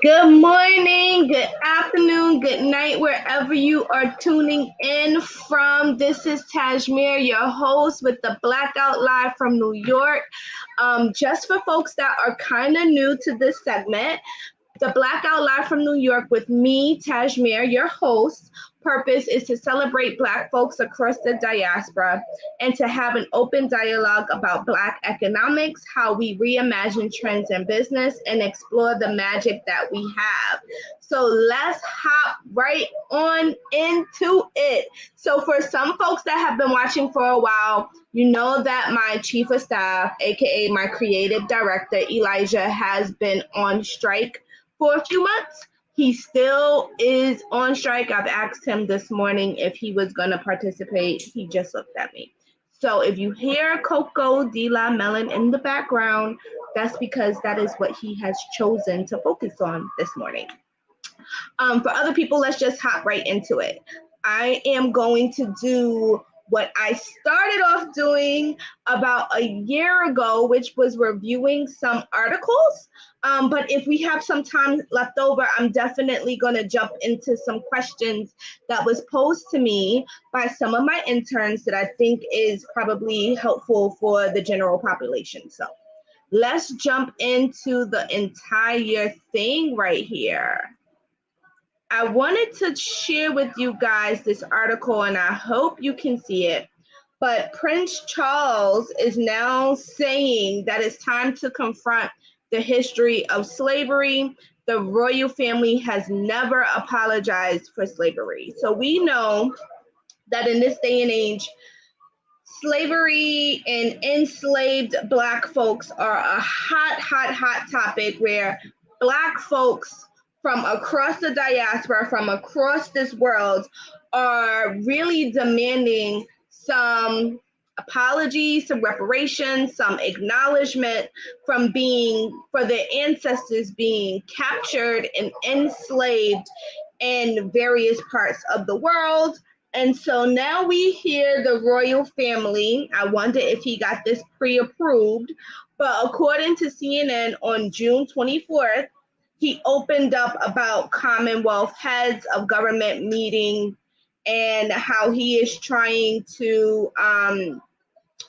Good morning, good afternoon, good night, wherever you are tuning in from. This is Tasemere, your host with the Blackout Live from New York. Just for folks that are kind of new to this segment, the Blackout Live from New York with me, Tasemere, your host. Purpose is to celebrate Black folks across the diaspora and to have an open dialogue about Black economics, how we reimagine trends in business, and explore the magic that we have. So let's hop right on into it. So for some folks that have been watching for a while, you know that my chief of staff, aka my creative director, Elijah, has been on strike for a few months. He still is on strike. I've asked him this morning if he was going to participate. He just looked at me. So if you hear Coco de la Melon in the background, that's because that is what he has chosen to focus on this morning. For other people, let's just hop right into it. I am going to do what I started off doing about a year ago, which was reviewing some articles. But if we have some time left over, I'm definitely going to jump into some questions that was posed to me by some of my interns that I think is probably helpful for the general population. So let's jump into the entire thing right here. I wanted to share with you guys this article, and I hope you can see it. But Prince Charles is now saying that it's time to confront the history of slavery. The royal family has never apologized for slavery. So we know that in this day and age, slavery and enslaved Black folks are a hot topic where Black folks from across the diaspora, from across this world, are really demanding some apology, some reparations, some acknowledgement for their ancestors being captured and enslaved in various parts of the world. And so now we hear the royal family. I wonder if he got this pre-approved, but according to CNN on June 24th, he opened up about Commonwealth heads of government meeting and how he is trying to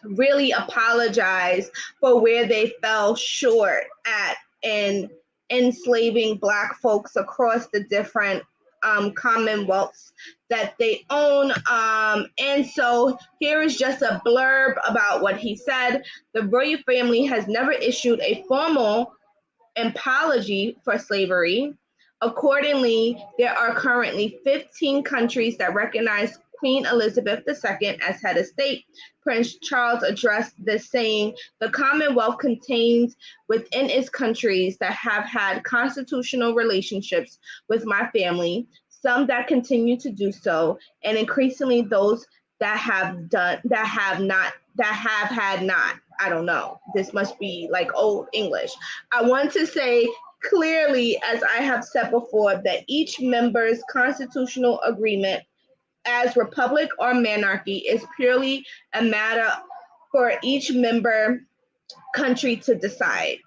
really apologize for where they fell short at in enslaving Black folks across the different commonwealths that they own. And so here is just a blurb about what he said. The royal family has never issued a formal apology for slavery. Accordingly, there are currently 15 countries that recognize Queen Elizabeth II as head of state. Prince Charles addressed this saying, the Commonwealth contains within its countries that have had constitutional relationships with my family, some that continue to do so, and increasingly those that have had not. I don't know. This must be like old English. I want to say clearly, as I have said before, that each member's constitutional agreement as republic or monarchy is purely a matter for each member country to decide.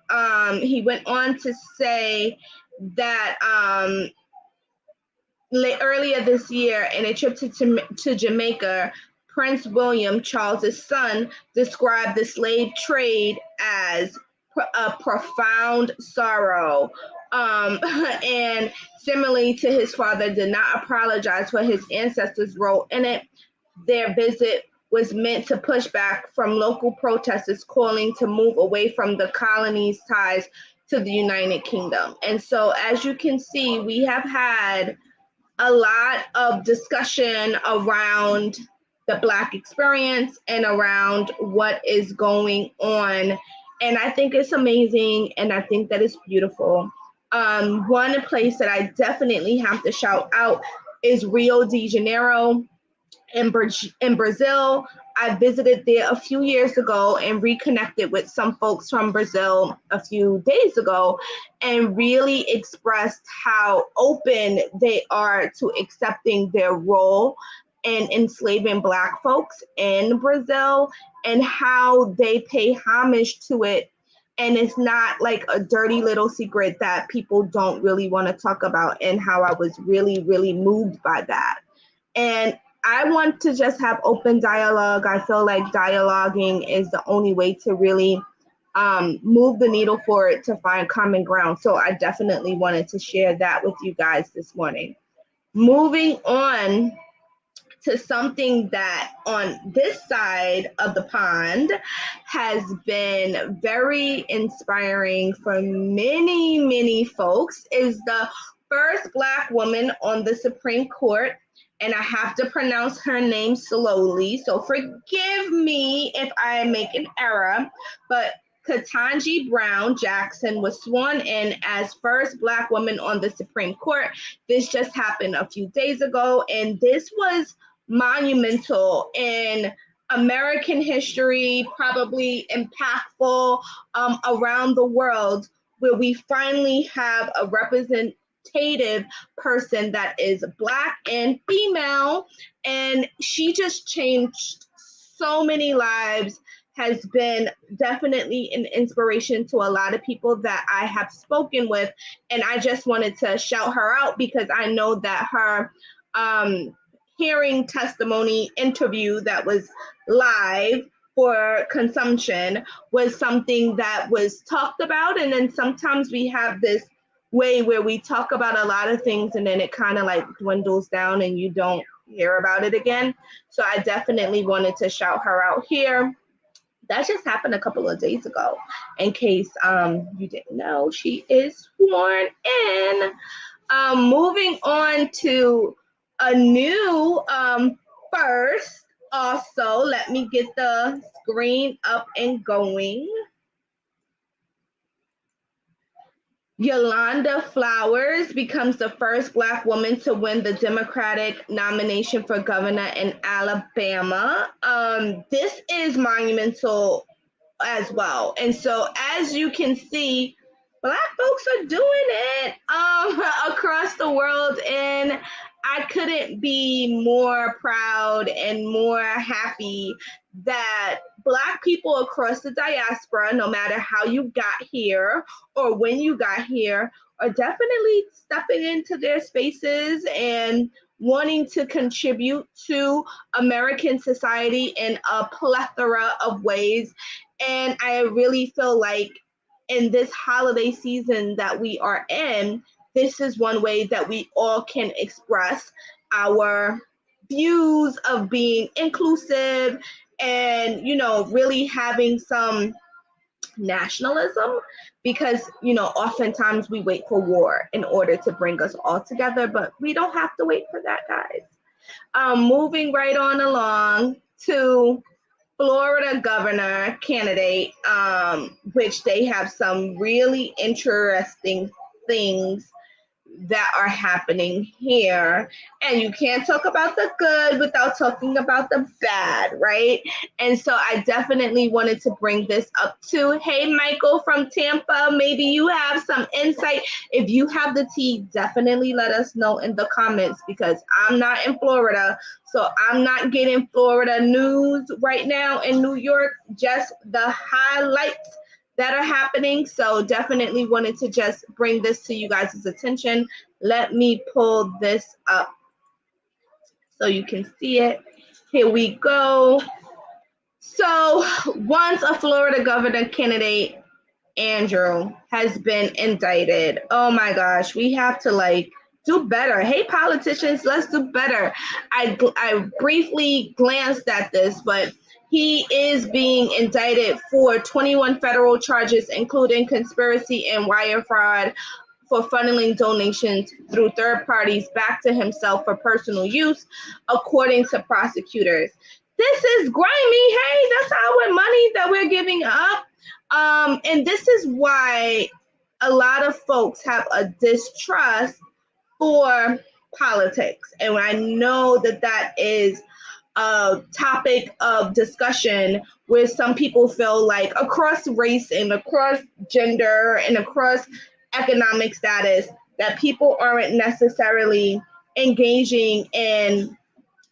He went on to say that earlier this year, in a trip to Jamaica, Prince William, Charles's son, described the slave trade as a profound sorrow. And similarly to his father, did not apologize for his ancestors' role in it. Their visit was meant to push back from local protesters calling to move away from the colony's ties to the United Kingdom. And so, as you can see, we have had a lot of discussion around the Black experience and around what is going on. And I think it's amazing, and I think that it's beautiful. One place that I definitely have to shout out is Rio de Janeiro in Brazil. I visited there a few years ago and reconnected with some folks from Brazil a few days ago and really expressed how open they are to accepting their role in enslaving Black folks in Brazil and how they pay homage to it and it's not like a dirty little secret that people don't really want to talk about, and how I was really, really moved by that. And I want to just have open dialogue. I feel like dialoguing is the only way to really move the needle for it to find common ground. So I definitely wanted to share that with you guys this morning. Moving on to something that on this side of the pond has been very inspiring for many, many folks is the first Black woman on the Supreme Court. And I have to pronounce her name slowly, so forgive me if I make an error, but Ketanji Brown Jackson was sworn in as first Black woman on the Supreme Court. This just happened a few days ago, and this was monumental in American history, probably impactful around the world, where we finally have a representative person that is Black and female, and she just changed so many lives, has been definitely an inspiration to a lot of people that I have spoken with, and I just wanted to shout her out because I know that her hearing testimony interview that was live for consumption was something that was talked about. And then sometimes we have this way where we talk about a lot of things and then it kind of like dwindles down and you don't hear about it again. So I definitely wanted to shout her out here. That just happened a couple of days ago. In case you didn't know, she is sworn in. Moving on to a new first. Also, let me get the screen up and going. Yolanda Flowers becomes the first Black woman to win the Democratic nomination for governor in Alabama. This is monumental as well. And so as you can see, Black folks are doing it across the world, and I couldn't be more proud and more happy that Black people across the diaspora, no matter how you got here or when you got here, are definitely stepping into their spaces and wanting to contribute to American society in a plethora of ways. And I really feel like in this holiday season that we are in, this is one way that we all can express our views of being inclusive and, you know, really having some nationalism, because, you know, oftentimes we wait for war in order to bring us all together, but we don't have to wait for that, guys. Moving right on along to Florida governor candidate, which they have some really interesting things that are happening here. And you can't talk about the good without talking about the bad, right? And so I definitely wanted to bring this up too. Hey, Michael from Tampa, maybe you have some insight. If you have the tea, definitely let us know in the comments, because I'm not in Florida. So I'm not getting Florida news right now in New York, just the highlights that are happening. So definitely wanted to just bring this to you guys' attention. Let me pull this up so you can see it. Here we go. So once a Florida governor candidate, Andrew, has been indicted. Oh my gosh, we have to like do better. Hey, politicians, let's do better. I briefly glanced at this, but he is being indicted for 21 federal charges, including conspiracy and wire fraud for funneling donations through third parties back to himself for personal use, according to prosecutors. This is grimy. Hey, that's our money that we're giving up. And this is why a lot of folks have a distrust for politics. And I know that that is a topic of discussion where some people feel like across race and across gender and across economic status that people aren't necessarily engaging in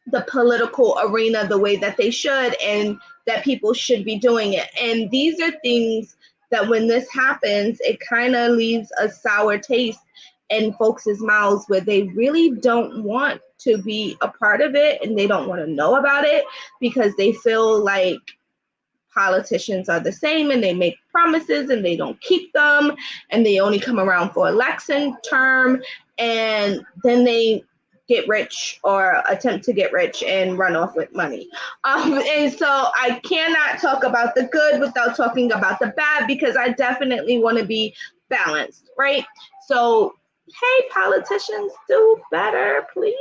the political arena the way that they should, and that people should be doing it. And these are things that when this happens, it kind of leaves a sour taste in folks' mouths where they really don't want to be a part of it and they don't want to know about it because they feel like politicians are the same and they make promises and they don't keep them and they only come around for election term and then they get rich or attempt to get rich and run off with money. And so I cannot talk about the good without talking about the bad because I definitely want to be balanced, right? So, hey, politicians, do better, please.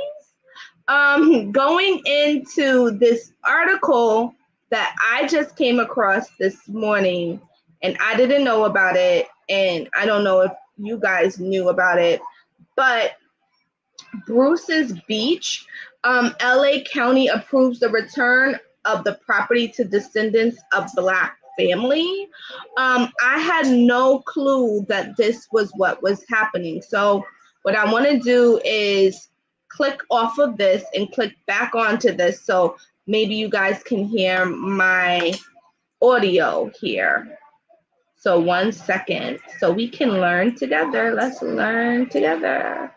Going into this article that I just came across this morning, and I didn't know about it, and I don't know if you guys knew about it, but Bruce's Beach, LA County approves the return of the property to descendants of Black family. I had no clue that this was what was happening. So what I want to do is click off of this and click back onto this so maybe you guys can hear my audio here. So 1 second so we can learn together. Let's learn together.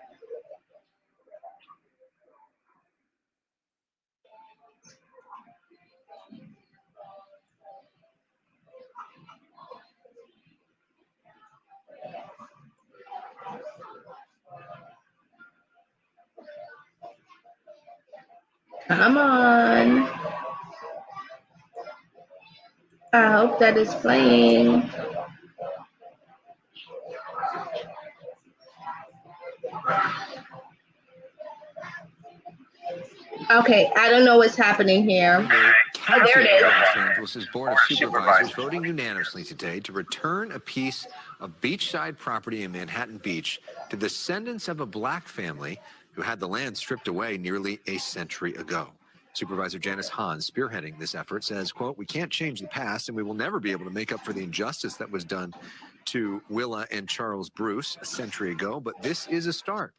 Come on. I hope that is playing. Okay, I don't know what's happening here. Oh, there it is. Los Angeles' Board of Supervisors voting unanimously today to return a piece of beachside property in Manhattan Beach to descendants of a Black family who had the land stripped away nearly a century ago. Supervisor Janice Hahn, spearheading this effort, says, quote, "We can't change the past and we will never be able to make up for the injustice that was done to Willa and Charles Bruce a century ago, but this is a start.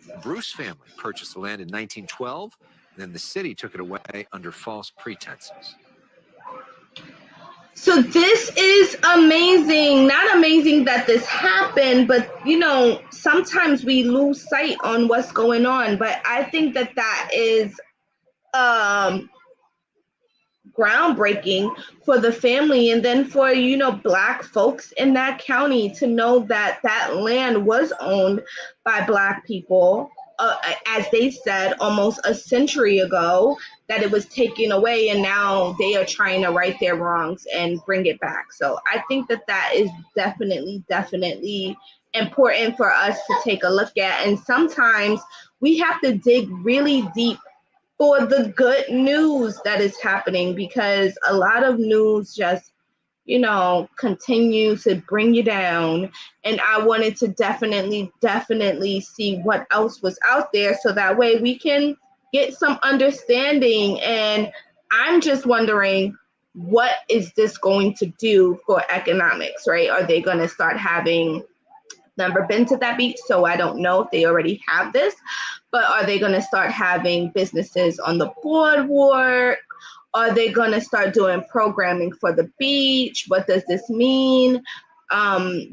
The Bruce family purchased the land in 1912, and then the city took it away under false pretenses." So this is amazing. Not amazing that this happened, but you know, sometimes we lose sight on what's going on. But I think that that is groundbreaking for the family and then for, you know, Black folks in that county to know that that land was owned by Black people, as they said, almost a century ago, that it was taken away and now they are trying to right their wrongs and bring it back. So I think that that is definitely important for us to take a look at. And sometimes we have to dig really deep for the good news that is happening because a lot of news just, you know, continue to bring you down. And I wanted to definitely see what else was out there so that way we can get some understanding. And I'm just wondering, what is this going to do for economics, right? Are they going to start having, never been to that beach, so I don't know if they already have this, but are they going to start having businesses on the boardwalk? Are they going to start doing programming for the beach? What does this mean?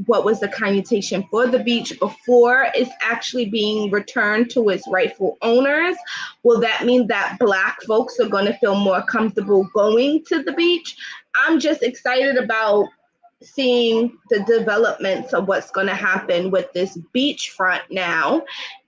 What was the connotation for the beach before it's actually being returned to its rightful owners? Will that mean that Black folks are going to feel more comfortable going to the beach? I'm just excited about seeing the developments of what's going to happen with this beachfront now,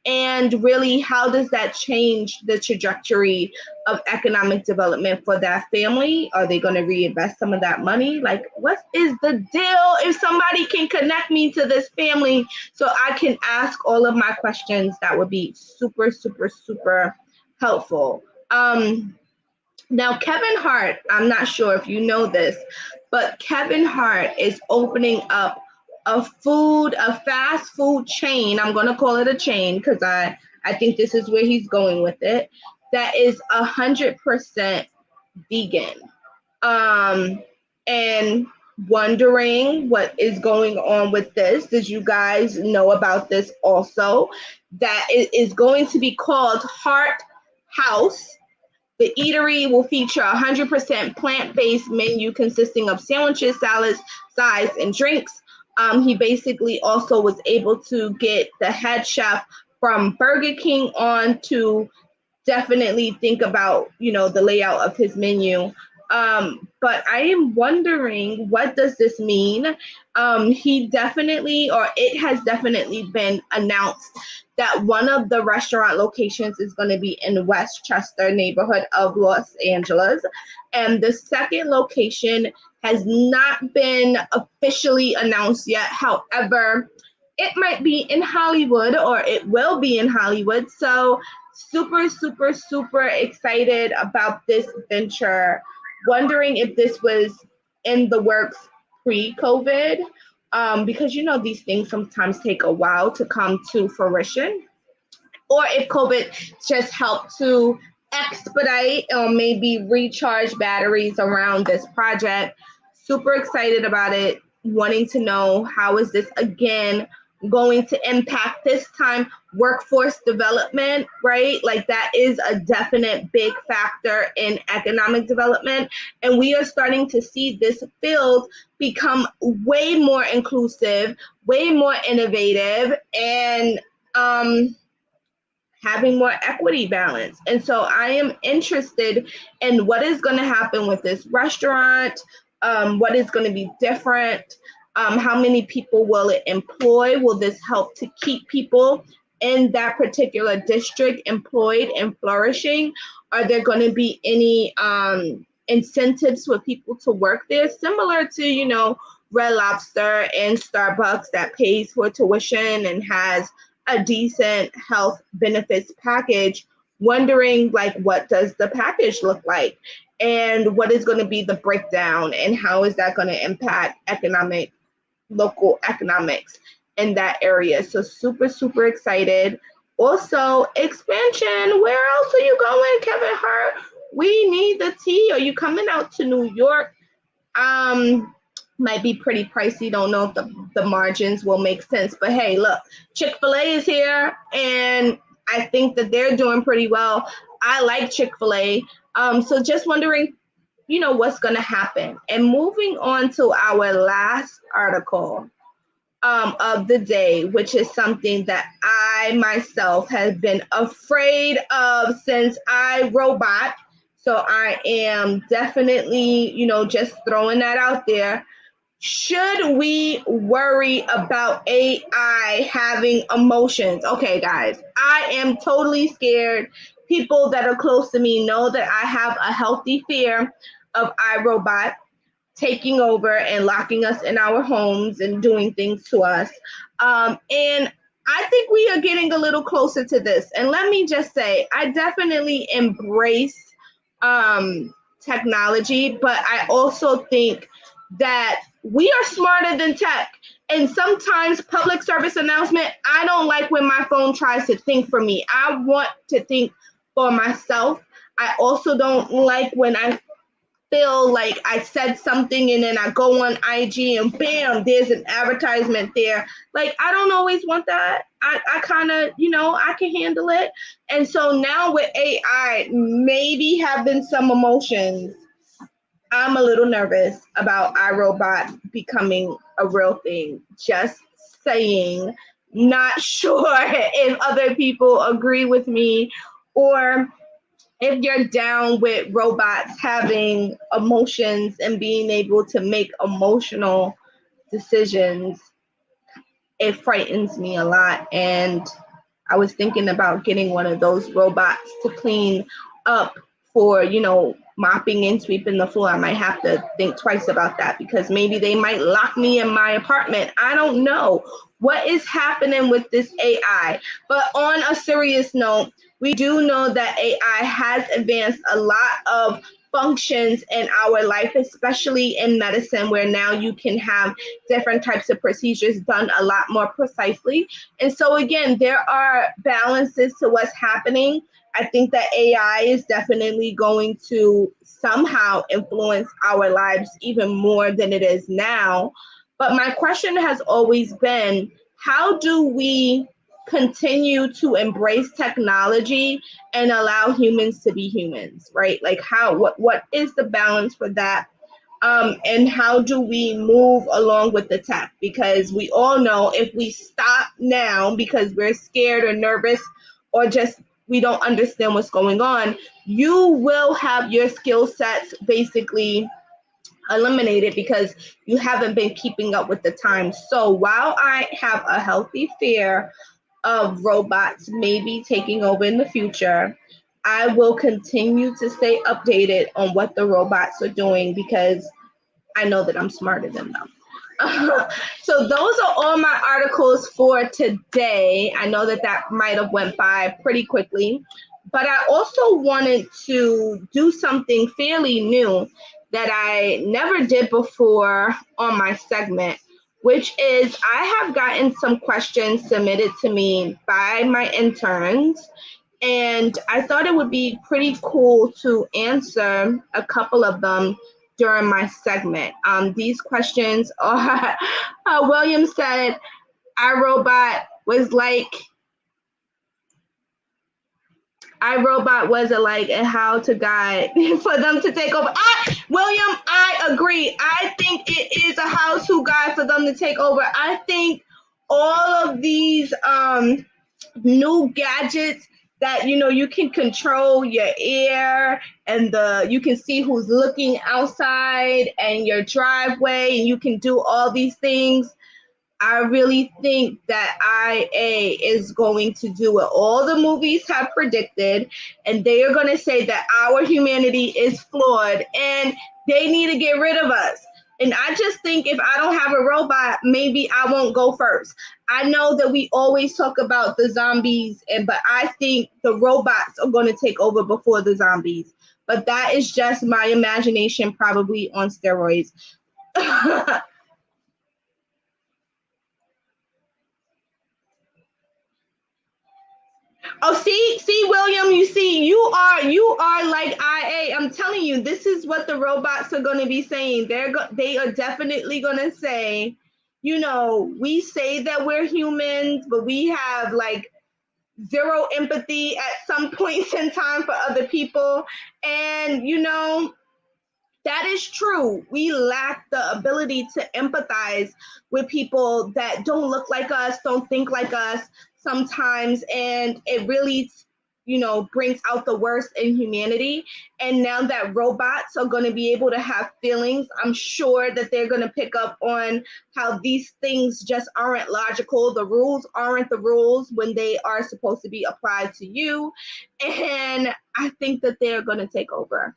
and really how does that change the trajectory of economic development for that family? Are they going to reinvest some of that money? Like, what is the deal? If somebody can connect me to this family so I can ask all of my questions, that would be super helpful. Now, Kevin Hart, I'm not sure if you know this, but Kevin Hart is opening up a fast food chain. I'm going to call it a chain because I think this is where he's going with it. That is 100% vegan. And wondering what is going on with this. Did you guys know about this also? That it is going to be called Hart House. The eatery will feature a 100% plant-based menu consisting of sandwiches, salads, sides, and drinks. He basically also was able to get the head chef from Burger King on to definitely think about, the layout of his menu. But I am wondering, what does this mean? It has definitely been announced that one of the restaurant locations is going to be in Westchester neighborhood of Los Angeles. And the second location has not been officially announced yet. However, it might be in Hollywood, or it will be in Hollywood. So super, super, super excited about this venture. Wondering if this was in the works pre-COVID, because these things sometimes take a while to come to fruition, or if COVID just helped to expedite or maybe recharge batteries around this project. Super excited about it, wanting to know how is this again going to impact this time workforce development, right? Like that is a definite big factor in economic development. And we are starting to see this field become way more inclusive, way more innovative, and having more equity balance. And so I am interested in what is going to happen with this restaurant, what is going to be different, how many people will it employ? Will this help to keep people in that particular district employed and flourishing? Are there going to be any incentives for people to work there, similar to, Red Lobster and Starbucks, that pays for tuition and has a decent health benefits package? Wondering, like, what does the package look like, and what is going to be the breakdown, and how is that going to impact local economics in that area? So super, super excited. Also, expansion. Where else are you going, Kevin Hart? We need the tea. Are you coming out to New York? Might be pretty pricey. Don't know if the margins will make sense. But hey, look, Chick-fil-A is here, and I think that they're doing pretty well. I like Chick-fil-A. So just wondering, what's going to happen. And moving on to our last article of the day, which is something that I myself have been afraid of since iRobot. So I am definitely, just throwing that out there. Should we worry about AI having emotions? Okay, guys, I am totally scared. People that are close to me know that I have a healthy fear of iRobot taking over and locking us in our homes and doing things to us. And I think we are getting a little closer to this. And let me just say, I definitely embrace technology, but I also think that we are smarter than tech. And sometimes public service announcement, I don't like when my phone tries to think for me. I want to think for myself. I also don't like when I feel like I said something and then I go on IG and bam, there's an advertisement there. Like, I don't always want that. I kind of, I can handle it. And so now with AI maybe having some emotions, I'm a little nervous about iRobot becoming a real thing. Just saying. Not sure if other people agree with me, or if you're down with robots having emotions and being able to make emotional decisions. It frightens me a lot. And I was thinking about getting one of those robots to clean up for, mopping and sweeping the floor. I might have to think twice about that, because maybe they might lock me in my apartment. I don't know what is happening with this AI. But on a serious note, we do know that AI has advanced a lot of functions in our life, especially in medicine, where now you can have different types of procedures done a lot more precisely. And so again, there are balances to what's happening. I think that AI is definitely going to somehow influence our lives even more than it is now. But my question has always been, how do we continue to embrace technology and allow humans to be humans, right? Like what is the balance for that? And how do we move along with the tech? Because we all know if we stop now because we're scared or nervous or just we don't understand what's going on, you will have your skill sets basically eliminated because you haven't been keeping up with the times. So while I have a healthy fear of robots maybe taking over in the future, I will continue to stay updated on what the robots are doing because I know that I'm smarter than them. So those are all my articles for today. I know that might have went by pretty quickly, but I also wanted to do something fairly new that I never did before on my segment, which is I have gotten some questions submitted to me by my interns, and I thought it would be pretty cool to answer a couple of them during my segment. These questions are, William said, iRobot was a how to guide for them to take over. William, I agree. I think it is a how to guide for them to take over. I think all of these new gadgets that you can control your air and you can see who's looking outside and your driveway and you can do all these things. I really think that IA is going to do what all the movies have predicted, and they are going to say that our humanity is flawed and they need to get rid of us. And I just think if I don't have a robot, maybe I won't go first. I know that we always talk about the zombies, but I think the robots are going to take over before the zombies. But that is just my imagination, probably on steroids. Oh, see, William, you are like IA. I'm telling you, this is what the robots are going to be saying. They are definitely going to say, we say that we're humans, but we have like zero empathy at some points in time for other people. And, that is true. We lack the ability to empathize with people that don't look like us, don't think like us sometimes. And it really, brings out the worst in humanity. And now that robots are going to be able to have feelings, I'm sure that they're going to pick up on how these things just aren't logical. The rules aren't the rules when they are supposed to be applied to you. And I think that they're going to take over.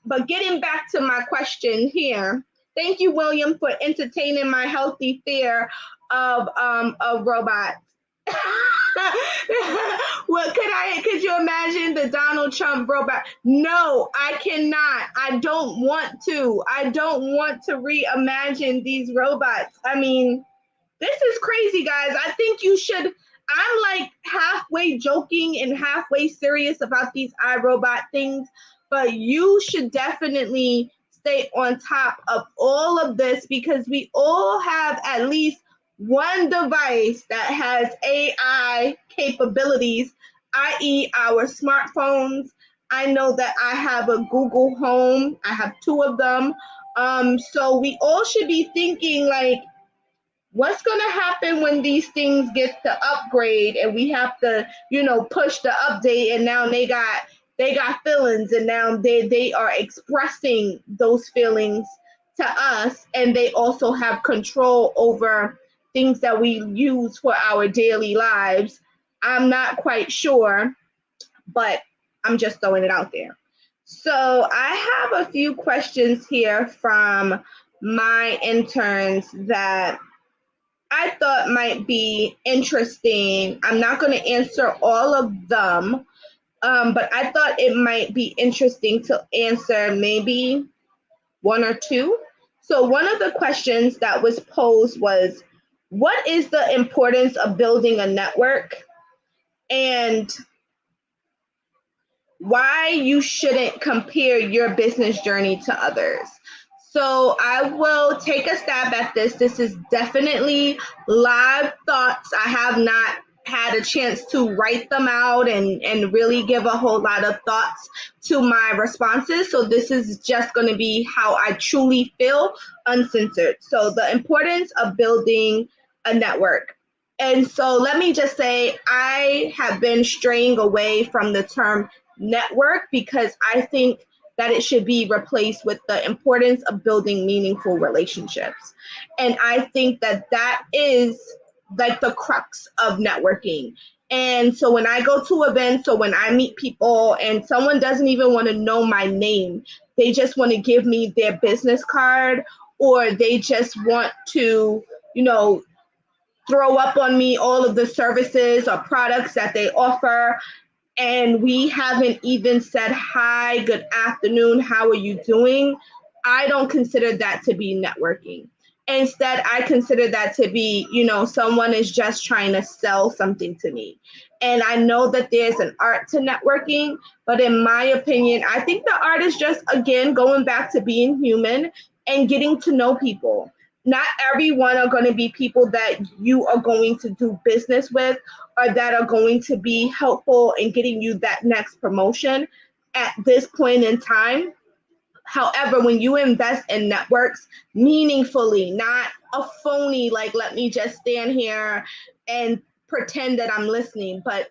But getting back to my question here, thank you, William, for entertaining my healthy fear of robots. Could you imagine the Donald Trump robot? No, I cannot. I don't want to reimagine these robots. I mean, this is crazy, guys. I think you should. I'm like halfway joking and halfway serious about these iRobot things, but you should definitely stay on top of all of this because we all have at least one device that has AI capabilities, i.e. our smartphones. I know that I have a Google Home. I have two of them. So we all should be thinking like, what's going to happen when these things get to upgrade and we have to, push the update and now they got feelings and now they are expressing those feelings to us and they also have control over things that we use for our daily lives. I'm not quite sure, but I'm just throwing it out there. So I have a few questions here from my interns that I thought might be interesting. I'm not going to answer all of them, but I thought it might be interesting to answer maybe one or two. So one of the questions that was posed was, what is the importance of building a network and why you shouldn't compare your business journey to others? So I will take a stab at this. This is definitely live thoughts. I have not had a chance to write them out and really give a whole lot of thoughts to my responses. So this is just going to be how I truly feel, uncensored. So the importance of building a network. And so let me just say, I have been straying away from the term network because I think that it should be replaced with the importance of building meaningful relationships. And I think that that is like the crux of networking. And so when I go to events or when I meet people and someone doesn't even want to know my name, they just want to give me their business card, or they just want to, throw up on me all of the services or products that they offer, and we haven't even said hi, good afternoon, how are you doing? I don't consider that to be networking. Instead, I consider that to be, someone is just trying to sell something to me. And I know that there's an art to networking, but in my opinion, I think the art is just, again, going back to being human and getting to know people. Not everyone are going to be people that you are going to do business with or that are going to be helpful in getting you that next promotion at this point in time. However, when you invest in networks meaningfully, not a phony, like, let me just stand here and pretend that I'm listening, but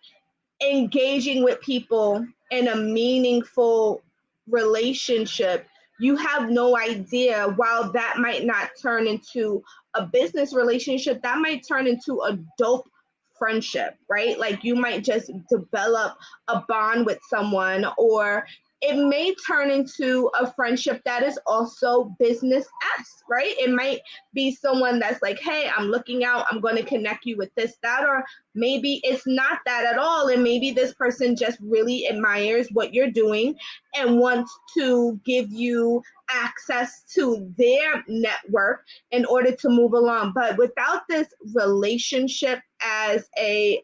engaging with people in a meaningful relationship, you have no idea, while that might not turn into a business relationship, that might turn into a dope friendship, right? Like, you might just develop a bond with someone, or it may turn into a friendship that is also business-esque, right? It might be someone that's like, hey, I'm looking out, I'm going to connect you with this, that, or maybe it's not that at all. And maybe this person just really admires what you're doing and wants to give you access to their network in order to move along. But without this relationship as a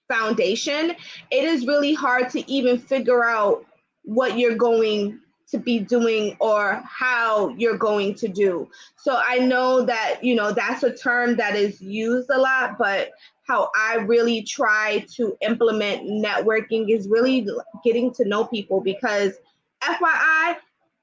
foundation, it is really hard to even figure out what you're going to be doing or how you're going to do. So I know that, that's a term that is used a lot, but how I really try to implement networking is really getting to know people, because FYI,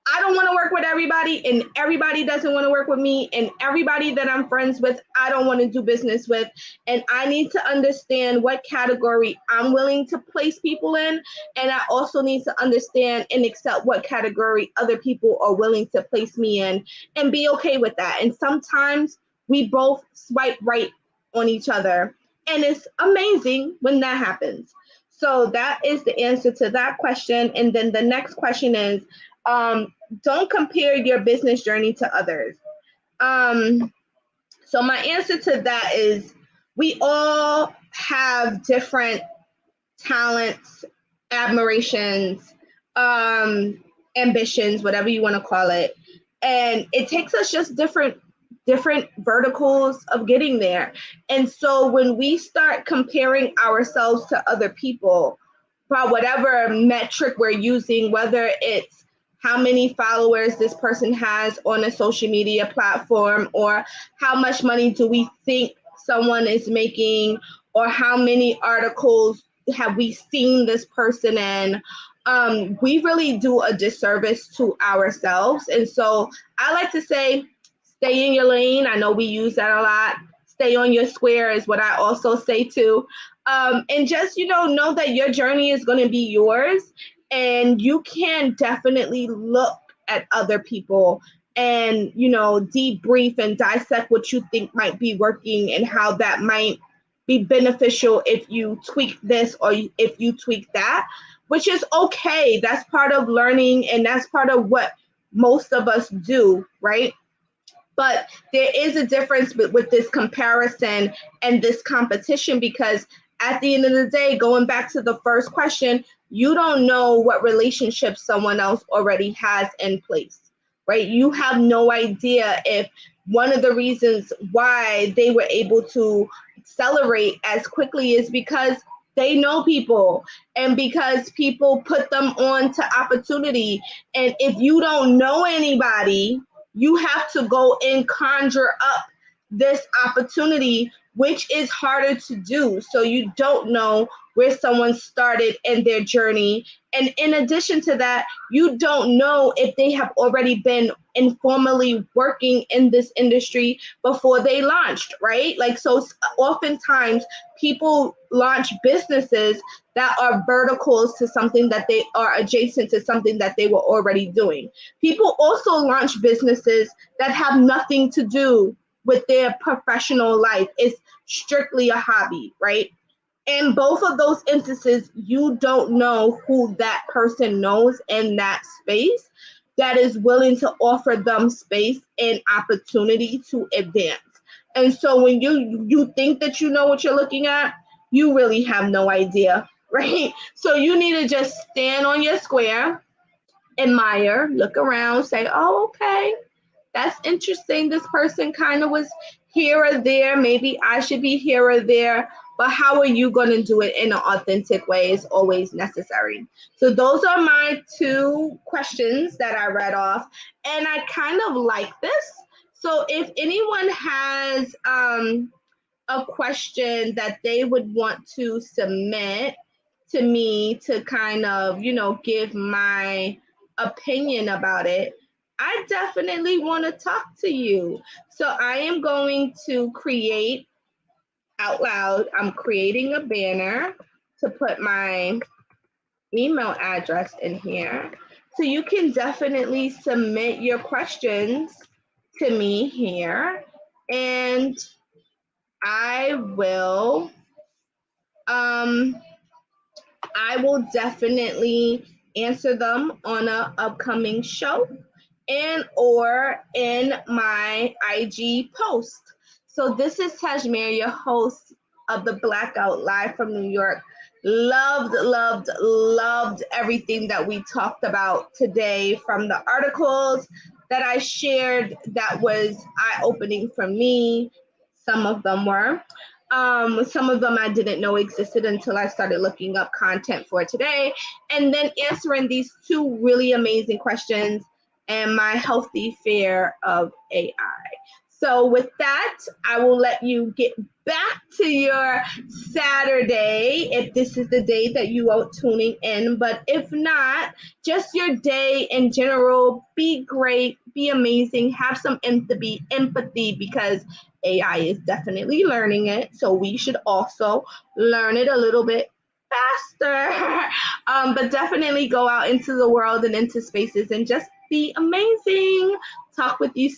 I don't want to work with everybody, and everybody doesn't want to work with me, and everybody that I'm friends with, I don't want to do business with. And I need to understand what category I'm willing to place people in. And I also need to understand and accept what category other people are willing to place me in, and be okay with that. And sometimes we both swipe right on each other. And it's amazing when that happens. So that is the answer to that question. And then the next question is, don't compare your business journey to others. So my answer to that is, we all have different talents, admirations, ambitions, whatever you want to call it. And it takes us just different verticals of getting there. And so when we start comparing ourselves to other people by whatever metric we're using, whether it's how many followers this person has on a social media platform, or how much money do we think someone is making, or how many articles have we seen this person in, we really do a disservice to ourselves. And so I like to say, stay in your lane. I know we use that a lot. Stay on your square is what I also say too. And just, know that your journey is going to be yours. And you can definitely look at other people and, debrief and dissect what you think might be working and how that might be beneficial if you tweak this or if you tweak that, which is okay. That's part of learning, and that's part of what most of us do, right? But there is a difference with this comparison and this competition, because at the end of the day, going back to the first question, you don't know what relationship someone else already has in place, right? You have no idea if one of the reasons why they were able to accelerate as quickly is because they know people, and because people put them on to opportunity. And if you don't know anybody, you have to go and conjure up this opportunity, which is harder to do. So you don't know where someone started in their journey. And in addition to that, you don't know if they have already been informally working in this industry before they launched, right? Like, so oftentimes people launch businesses that are verticals to something that they are adjacent to something that they were already doing. People also launch businesses that have nothing to do with their professional life. It's strictly a hobby, right? In both of those instances, you don't know who that person knows in that space that is willing to offer them space and opportunity to advance. And so when you think that you know what you're looking at, you really have no idea, right? So you need to just stand on your square, admire, look around, say, oh, okay, that's interesting. This person kind of was here or there. Maybe I should be here or there. But how are you going to do it in an authentic way is always necessary. So those are my 2 questions that I read off. And I kind of like this. So if anyone has a question that they would want to submit to me to kind of, give my opinion about it, I definitely want to talk to you. So I am going to create out loud, I'm creating a banner to put my email address in here. So you can definitely submit your questions to me here, and I will definitely answer them on an upcoming show and or in my IG post. So this is Tasemere, your host of the Blackout live from New York. Loved everything that we talked about today, from the articles that I shared that was eye-opening for me. Some of them were. Some of them I didn't know existed until I started looking up content for today, and then answering these 2 really amazing questions and my healthy fear of AI. So with that, I will let you get back to your Saturday, if this is the day that you are tuning in. But if not, just your day in general, be great, be amazing, have some empathy, because AI is definitely learning it. So we should also learn it a little bit faster. But definitely go out into the world and into spaces and just be amazing. Talk with you